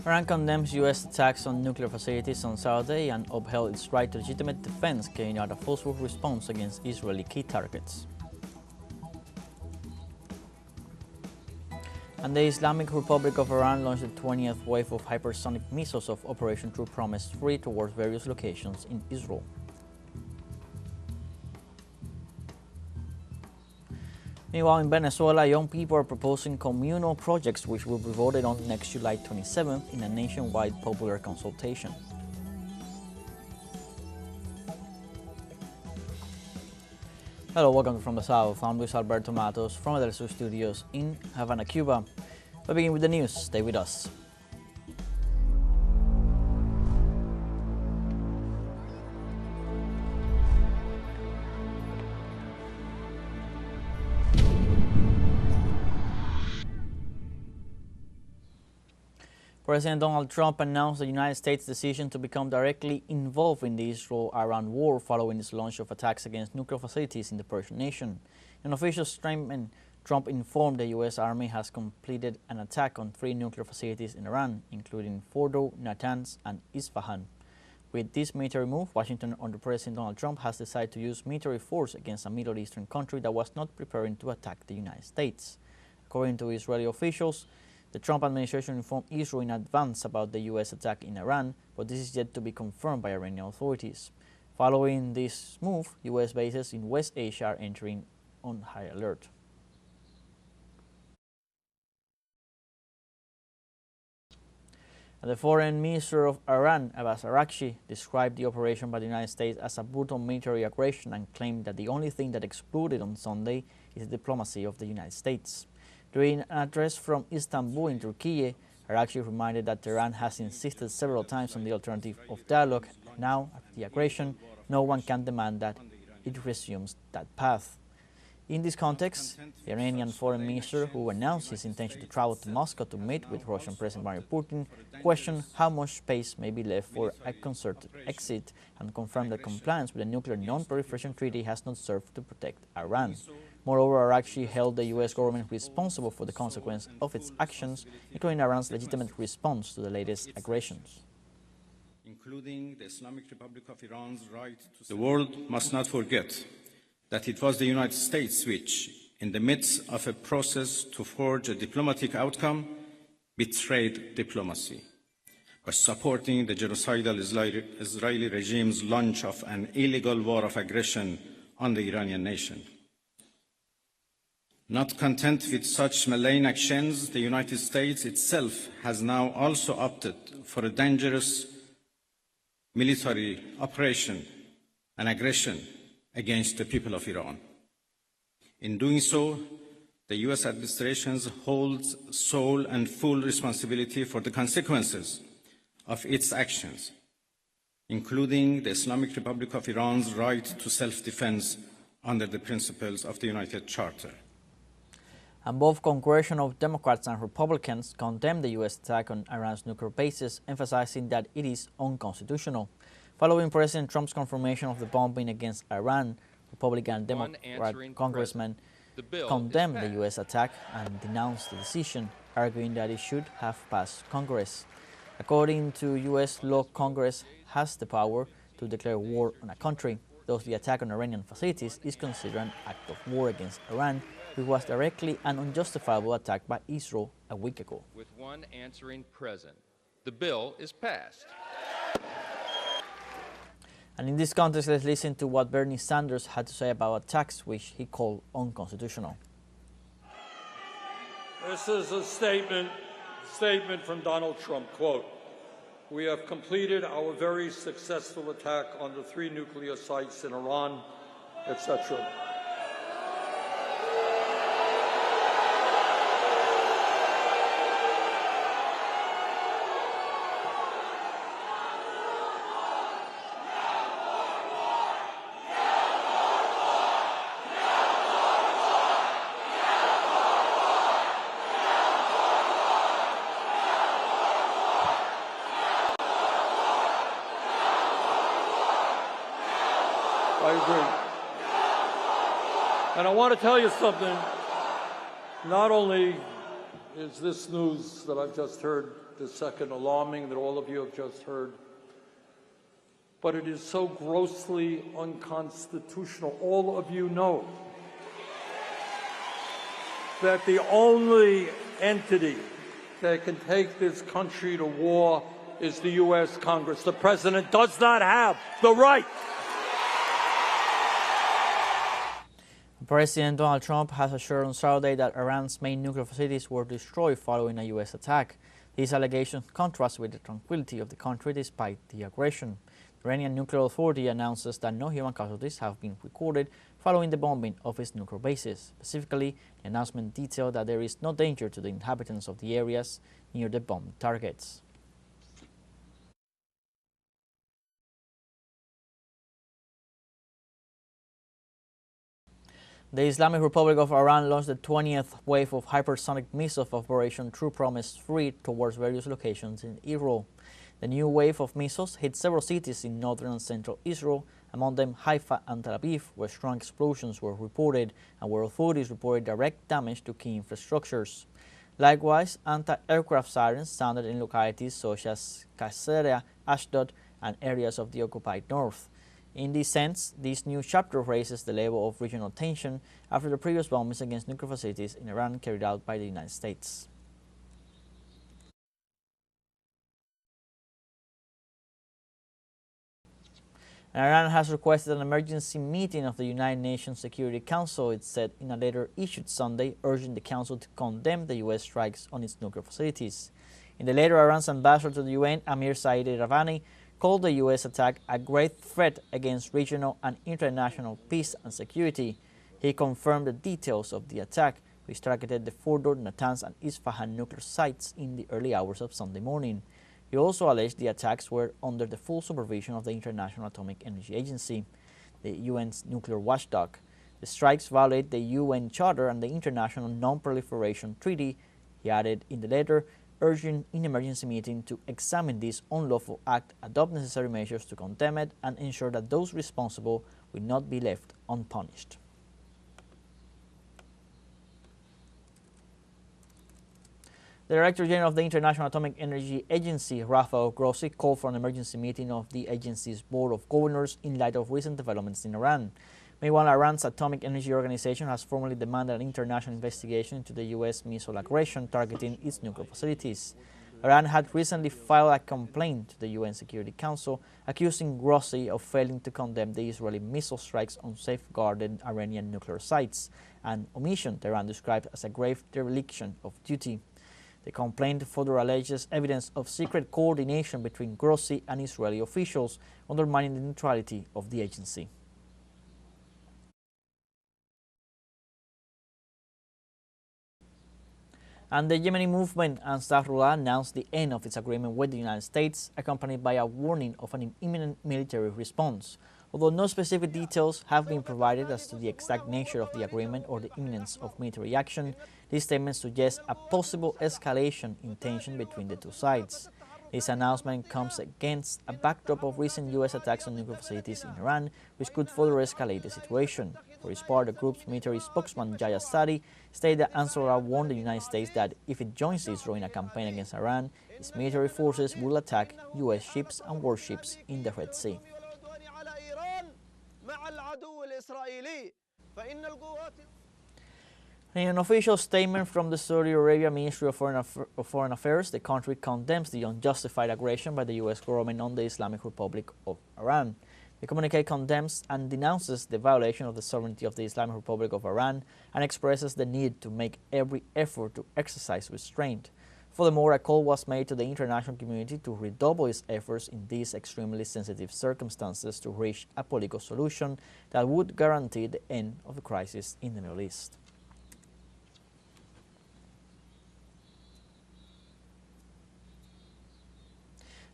Iran condemns U.S. attacks on nuclear facilities on Saturday and upheld its right to legitimate defense, carrying out a forceful response against Israeli key targets. And the Islamic Republic of Iran launched the 20th wave of hypersonic missiles of Operation True Promise 3 towards various locations in Israel. Meanwhile, in Venezuela, young people are proposing communal projects which will be voted on next July 27th in a nationwide popular consultation. Hello, welcome from the South. I'm Luis Alberto Matos from the teleSUR studios in Havana, Cuba. We begin with the news. Stay with us. President Donald Trump announced the United States' decision to become directly involved in the Israel-Iran war following its launch of attacks against nuclear facilities in the Persian nation. In an official statement, Trump informed the U.S. Army has completed an attack on 3 nuclear facilities in Iran, including Fordo, Natanz, and Isfahan. With this military move, Washington, under President Donald Trump, has decided to use military force against a Middle Eastern country that was not preparing to attack the United States. According to Israeli officials, the Trump administration informed Israel in advance about the U.S. attack in Iran, but this is yet to be confirmed by Iranian authorities. Following this move, U.S. bases in West Asia are entering on high alert. The Foreign Minister of Iran, Abbas Araghchi, described the operation by the United States as a brutal military aggression and claimed that the only thing that exploded on Sunday is the diplomacy of the United States. During an address from Istanbul in Turkey, Araghchi reminded that Tehran has insisted several times on the alternative of dialogue. Now, after the aggression, no one can demand that it resumes that path. In this context, the Iranian foreign minister, who announced his intention to travel to Moscow to meet with Russian President Vladimir Putin, questioned how much space may be left for a concerted exit and confirmed that compliance with the Nuclear Non-Proliferation Treaty has not served to protect Iran. Moreover, Araghchi held the U.S. government responsible for the consequence of its actions, including Iran's legitimate response to the latest aggressions. Including the Islamic Republic of Iran's right to... The world must not forget that it was the United States which, in the midst of a process to forge a diplomatic outcome, betrayed diplomacy by supporting the genocidal Israeli regime's launch of an illegal war of aggression on the Iranian nation. Not content with such malign actions, the United States itself has now also opted for a dangerous military operation and aggression against the people of Iran. In doing so, the U.S. administration holds sole and full responsibility for the consequences of its actions, including the Islamic Republic of Iran's right to self-defense under the principles of the United Charter. And both congressional Democrats and Republicans condemned the U.S. attack on Iran's nuclear bases, emphasizing that it is unconstitutional. Following President Trump's confirmation of the bombing against Iran, Republican and Democrat congressmen condemned the U.S. attack and denounced the decision, arguing that it should have passed Congress. According to U.S. law, Congress has the power to declare war on a country. Thus, the attack on Iranian facilities is considered an act of war against Iran, which was directly and unjustifiable attack by Israel a week ago. With one answering present, the bill is passed. And in this context, let's listen to what Bernie Sanders had to say about attacks which he called unconstitutional. This is a statement from Donald Trump, quote, "We have completed our very successful attack on the 3 nuclear sites in Iran," etc. I agree. And I want to tell you something. Not only is this news that I've just heard the second alarming that all of you have just heard. But it is so grossly unconstitutional. All of you know that the only entity that can take this country to war is the U.S. Congress. The President does not have the right. President Donald Trump has assured on Saturday that Iran's main nuclear facilities were destroyed following a U.S. attack. These allegations contrast with the tranquility of the country despite the aggression. The Iranian Nuclear Authority announces that no human casualties have been recorded following the bombing of its nuclear bases. Specifically, the announcement detailed that there is no danger to the inhabitants of the areas near the bombed targets. The Islamic Republic of Iran launched the 20th wave of hypersonic missiles of Operation True Promise 3 towards various locations in Israel. The new wave of missiles hit several cities in northern and central Israel, among them Haifa and Tel Aviv, where strong explosions were reported and where authorities reported direct damage to key infrastructures. Likewise, anti-aircraft sirens sounded in localities such as Caesarea, Ashdod, and areas of the occupied north. In this sense, this new chapter raises the level of regional tension after the previous bombings against nuclear facilities in Iran carried out by the United States. Iran has requested an emergency meeting of the United Nations Security Council, it said in a letter issued Sunday, urging the Council to condemn the U.S. strikes on its nuclear facilities. In the letter, Iran's ambassador to the UN, Amir Saeed Iravani, called the U.S. attack a great threat against regional and international peace and security. He confirmed the details of the attack, which targeted the Fordow, Natanz, and Isfahan nuclear sites in the early hours of Sunday morning. He also alleged the attacks were under the full supervision of the International Atomic Energy Agency, the UN's nuclear watchdog. The strikes violate the UN Charter and the International Non-Proliferation Treaty, he added in the letter, urging an emergency meeting to examine this unlawful act, adopt necessary measures to condemn it, and ensure that those responsible will not be left unpunished. The Director General of the International Atomic Energy Agency, Rafael Grossi, called for an emergency meeting of the agency's Board of Governors in light of recent developments in Iran. Meanwhile, Iran's Atomic Energy Organization has formally demanded an international investigation into the U.S. missile aggression targeting its nuclear facilities. Iran had recently filed a complaint to the UN Security Council accusing Grossi of failing to condemn the Israeli missile strikes on safeguarded Iranian nuclear sites, an omission Tehran described as a grave dereliction of duty. The complaint further alleges evidence of secret coordination between Grossi and Israeli officials, undermining the neutrality of the agency. And the Yemeni movement Ansarullah announced the end of its agreement with the United States, accompanied by a warning of an imminent military response. Although no specific details have been provided as to the exact nature of the agreement or the imminence of military action, these statements suggest a possible escalation in tension between the two sides. This announcement comes against a backdrop of recent U.S. attacks on nuclear facilities in Iran, which could further escalate the situation. For his part, the group's military spokesman, Jaya Sari, stated that Ansarullah warned the United States that if it joins Israel in a campaign against Iran, its military forces will attack U.S. ships and warships in the Red Sea. In an official statement from the Saudi Arabia Ministry of Foreign Affairs, the country condemns the unjustified aggression by the U.S. government on the Islamic Republic of Iran. The communique condemns and denounces the violation of the sovereignty of the Islamic Republic of Iran and expresses the need to make every effort to exercise restraint. Furthermore, a call was made to the international community to redouble its efforts in these extremely sensitive circumstances to reach a political solution that would guarantee the end of the crisis in the Middle East.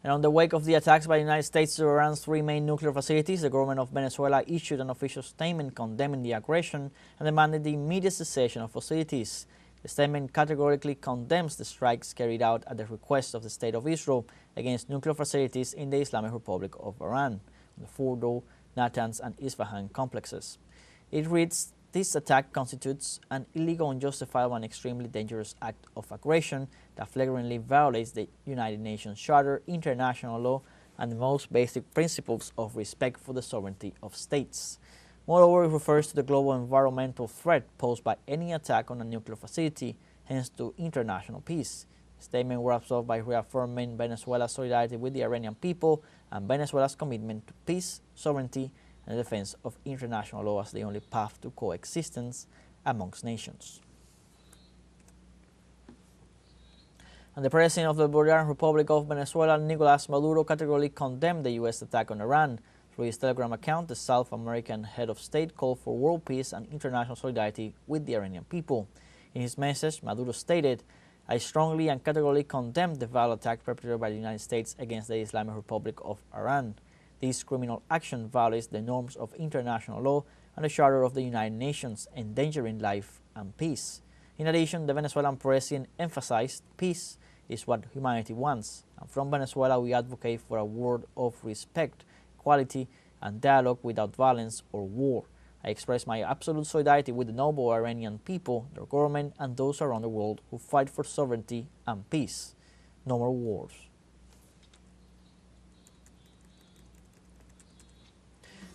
And on the wake of the attacks by the United States to Iran's three main nuclear facilities, the government of Venezuela issued an official statement condemning the aggression and demanded the immediate cessation of hostilities. The statement categorically condemns the strikes carried out at the request of the State of Israel against nuclear facilities in the Islamic Republic of Iran, the Fordow, Natanz, and Isfahan complexes. It reads, This attack constitutes an illegal, unjustifiable, and extremely dangerous act of aggression that flagrantly violates the United Nations Charter, international law, and the most basic principles of respect for the sovereignty of states. Moreover, it refers to the global environmental threat posed by any attack on a nuclear facility, hence to international peace. The statement wraps up by reaffirming Venezuela's solidarity with the Iranian people and Venezuela's commitment to peace, sovereignty, and the defense of international law as the only path to coexistence amongst nations. And the President of the Bolivarian Republic of Venezuela, Nicolás Maduro, categorically condemned the U.S. attack on Iran. Through his Telegram account, the South American head of state called for world peace and international solidarity with the Iranian people. In his message, Maduro stated, "I strongly and categorically condemn the vile attack perpetrated by the United States against the Islamic Republic of Iran. This criminal action violates the norms of international law and the Charter of the United Nations, endangering life and peace." In addition, the Venezuelan president emphasized, "Peace is what humanity wants, and from Venezuela we advocate for a world of respect, equality, and dialogue without violence or war. I express my absolute solidarity with the noble Iranian people, their government, and those around the world who fight for sovereignty and peace. No more wars."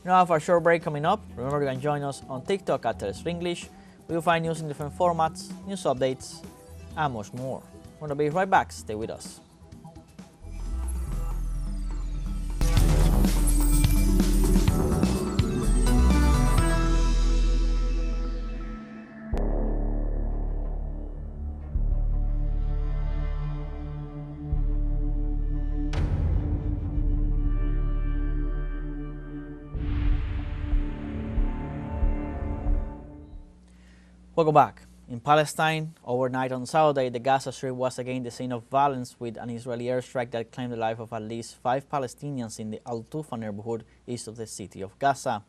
Now, have a short break coming up. Remember, you can join us on TikTok at teleSUR English. We'll find news in different formats, news updates, and much more. We're going to be right back. Stay with us. Welcome back. In Palestine, overnight on Saturday, the Gaza Strip was again the scene of violence with an Israeli airstrike that claimed the life of at least 5 Palestinians in the Al-Tufa neighborhood east of the city of Gaza.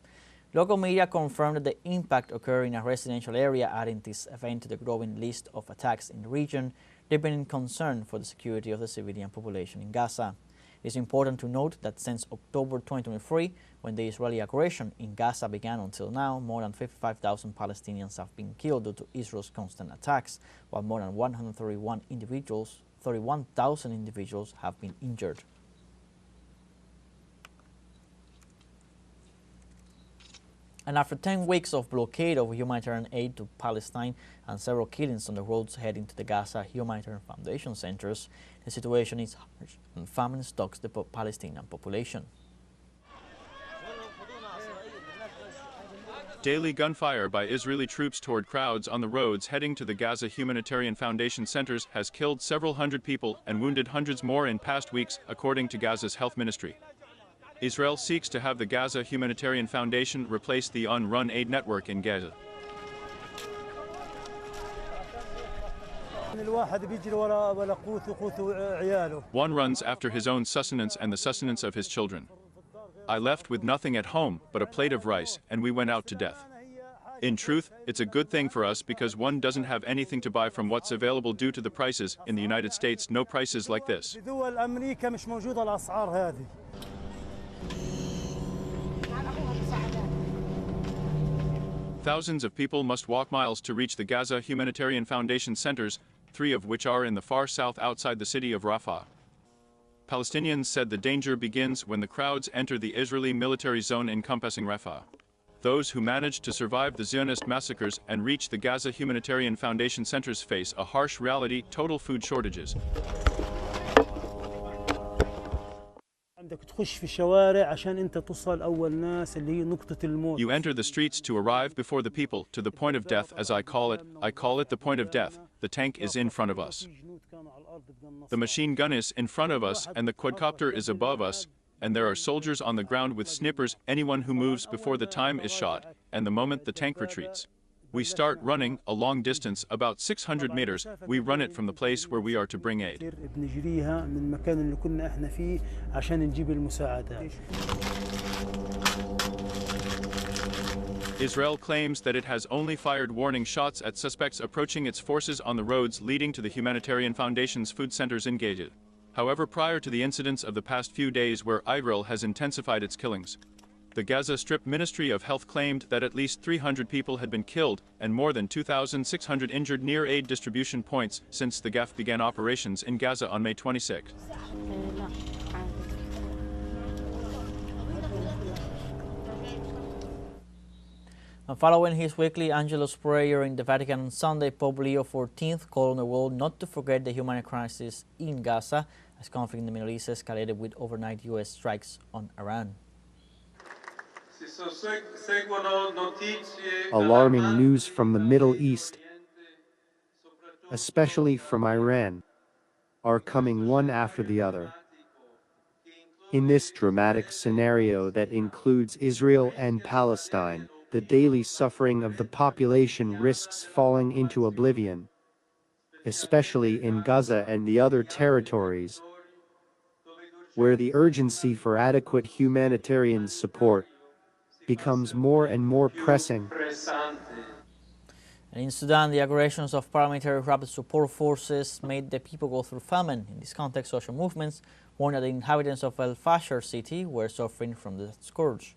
Local media confirmed that the impact occurred in a residential area, adding this event to the growing list of attacks in the region, deepening concern for the security of the civilian population in Gaza. It is important to note that since October 2023, when the Israeli aggression in Gaza began until now, more than 55,000 Palestinians have been killed due to Israel's constant attacks, while more than 31,000 individuals have been injured. And after 10 weeks of blockade of humanitarian aid to Palestine and several killings on the roads heading to the Gaza Humanitarian Foundation centers, the situation is harsh and famine stalks the Palestinian population. Daily gunfire by Israeli troops toward crowds on the roads heading to the Gaza Humanitarian Foundation centers has killed several hundred people and wounded hundreds more in past weeks, according to Gaza's health ministry. Israel seeks to have the Gaza Humanitarian Foundation replace the UNRWA aid network in Gaza. One runs after his own sustenance and the sustenance of his children. I left with nothing at home but a plate of rice, and we went out to death. In truth, it's a good thing for us because one doesn't have anything to buy from what's available due to the prices. In the United States, no prices like this. Thousands of people must walk miles to reach the Gaza Humanitarian Foundation centers, 3 of which are in the far south outside the city of Rafah. Palestinians said the danger begins when the crowds enter the Israeli military zone encompassing Rafah. Those who managed to survive the Zionist massacres and reach the Gaza Humanitarian Foundation centers face a harsh reality: total food shortages. You enter the streets to arrive before the people, to the point of death, as I call it. I call it the point of death. The tank is in front of us. The machine gun is in front of us, and the quadcopter is above us, and there are soldiers on the ground with snipers. Anyone who moves before the time is shot, and the moment the tank retreats. We start running a long distance, about 600 meters. We run it from the place where we are to bring aid. Israel claims that it has only fired warning shots at suspects approaching its forces on the roads leading to the Humanitarian Foundation's food centers in Gaza. However, prior to the incidents of the past few days where Israel has intensified its killings, The Gaza Strip Ministry of Health claimed that at least 300 people had been killed and more than 2,600 injured near aid distribution points since the GAF began operations in Gaza on May 26. And following his weekly Angelus prayer in the Vatican on Sunday, Pope Leo XIV called on the world not to forget the humanitarian crisis in Gaza as conflict in the Middle East escalated with overnight U.S. strikes on Iran. Alarming news from the Middle East, especially from Iran, are coming one after the other. In this dramatic scenario that includes Israel and Palestine, the daily suffering of the population risks falling into oblivion, especially in Gaza and the other territories, where the urgency for adequate humanitarian support becomes more and more pressing. And in Sudan, the aggressions of paramilitary rapid support forces made the people go through famine. In this context, social movements warned that the inhabitants of El Fasher city were suffering from the scourge.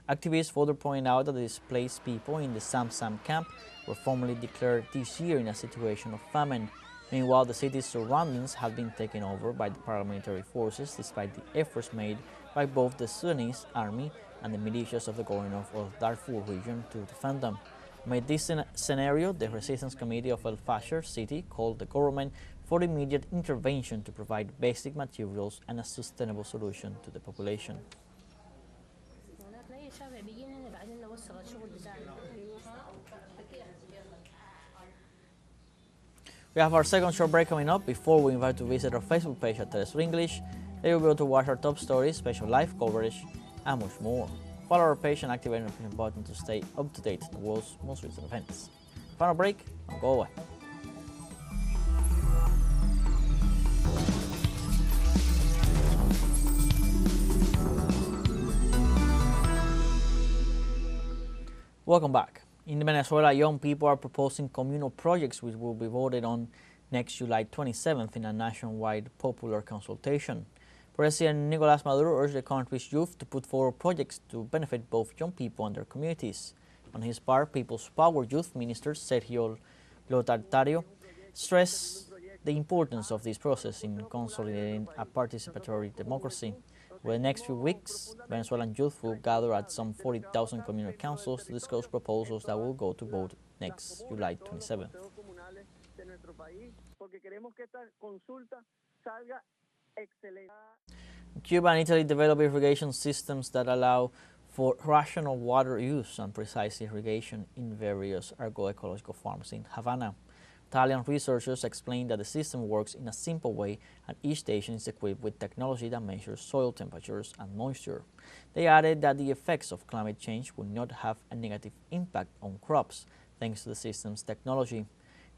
Activists further pointed out that the displaced people in the Sam camp were formally declared this year in a situation of famine. Meanwhile, the city's surroundings have been taken over by the paramilitary forces despite the efforts made by both the Sudanese army and the militias of the governor of Darfur region to defend them. Amid this scenario, the Resistance Committee of El Fasher city called the government for immediate intervention to provide basic materials and a sustainable solution to the population. We have our second short break coming up. Before we invite you to visit our Facebook page at teleSUR English, there you'll be able to watch our top stories, special live coverage, and much more. Follow our page and activate the notification button to stay up to date with the world's most recent events. Final break, don't go away. Welcome back. In Venezuela, young people are proposing communal projects which will be voted on next July 27th in a nationwide popular consultation. President Nicolás Maduro urged the country's youth to put forward projects to benefit both young people and their communities. On his part, People's Power Youth Minister Sergio Lotartario stressed the importance of this process in consolidating a participatory democracy. Over the next few weeks, Venezuelan youth will gather at some 40,000 communal councils to discuss proposals that will go to vote next July 27th. Cuba and Italy develop irrigation systems that allow for rational water use and precise irrigation in various agroecological farms in Havana. Italian researchers explain that the system works in a simple way and each station is equipped with technology that measures soil temperatures and moisture. They added that the effects of climate change will not have a negative impact on crops thanks to the system's technology.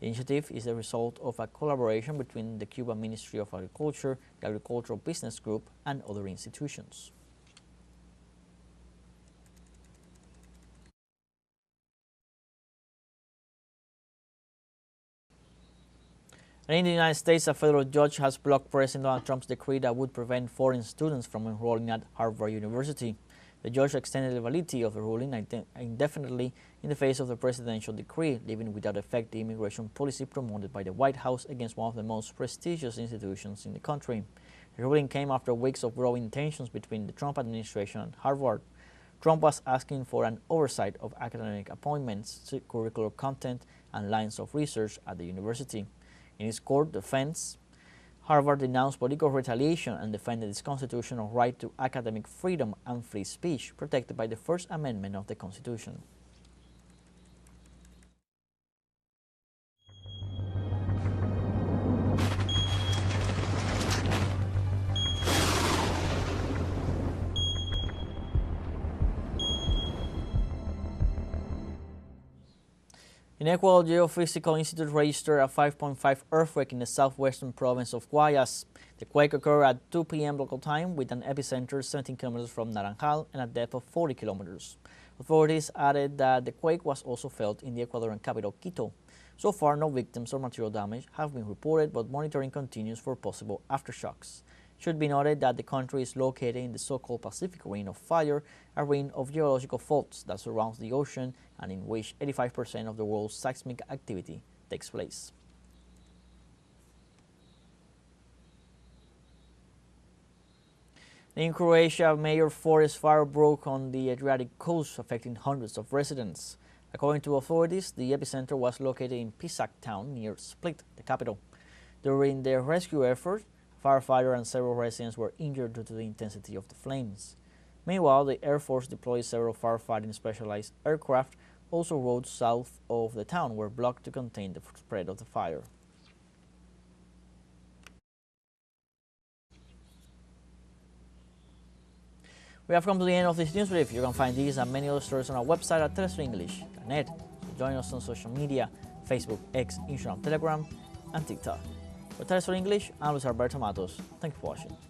The initiative is the result of a collaboration between the Cuban Ministry of Agriculture, the Agricultural Business Group, and other institutions. And in the United States, a federal judge has blocked President Donald Trump's decree that would prevent foreign students from enrolling at Harvard University. The judge extended the validity of the ruling indefinitely in the face of the presidential decree, leaving without effect the immigration policy promoted by the White House against one of the most prestigious institutions in the country. The ruling came after weeks of growing tensions between the Trump administration and Harvard. Trump was asking for an oversight of academic appointments, curricular content, and lines of research at the university. In his court defense, Harvard denounced political retaliation and defended its constitutional right to academic freedom and free speech protected by the First Amendment of the Constitution. In Ecuador, Geophysical Institute registered a 5.5 earthquake in the southwestern province of Guayas. The quake occurred at 2 p.m. local time with an epicenter 17 kilometers from Naranjal and a depth of 40 kilometers. Authorities added that the quake was also felt in the Ecuadorian capital, Quito. So far, no victims or material damage have been reported, but monitoring continues for possible aftershocks. Should be noted that the country is located in the so-called Pacific Ring of Fire, a ring of geological faults that surrounds the ocean and in which 85% of the world's seismic activity takes place. In Croatia, a major forest fire broke on the Adriatic coast, affecting hundreds of residents. According to authorities, the epicenter was located in Pisac town near Split, the capital. During their rescue effort, a firefighter and several residents were injured due to the intensity of the flames. Meanwhile, the Air Force deployed several firefighting specialized aircraft, also roads south of the town were blocked to contain the spread of the fire. We have come to the end of this news brief. You can find these and many other stories on our website at telesurenglish.net. So join us on social media, Facebook, X, Instagram, Telegram, and TikTok. For TeleSUR English, I'm Luis Alberto Matos. Thank you for watching.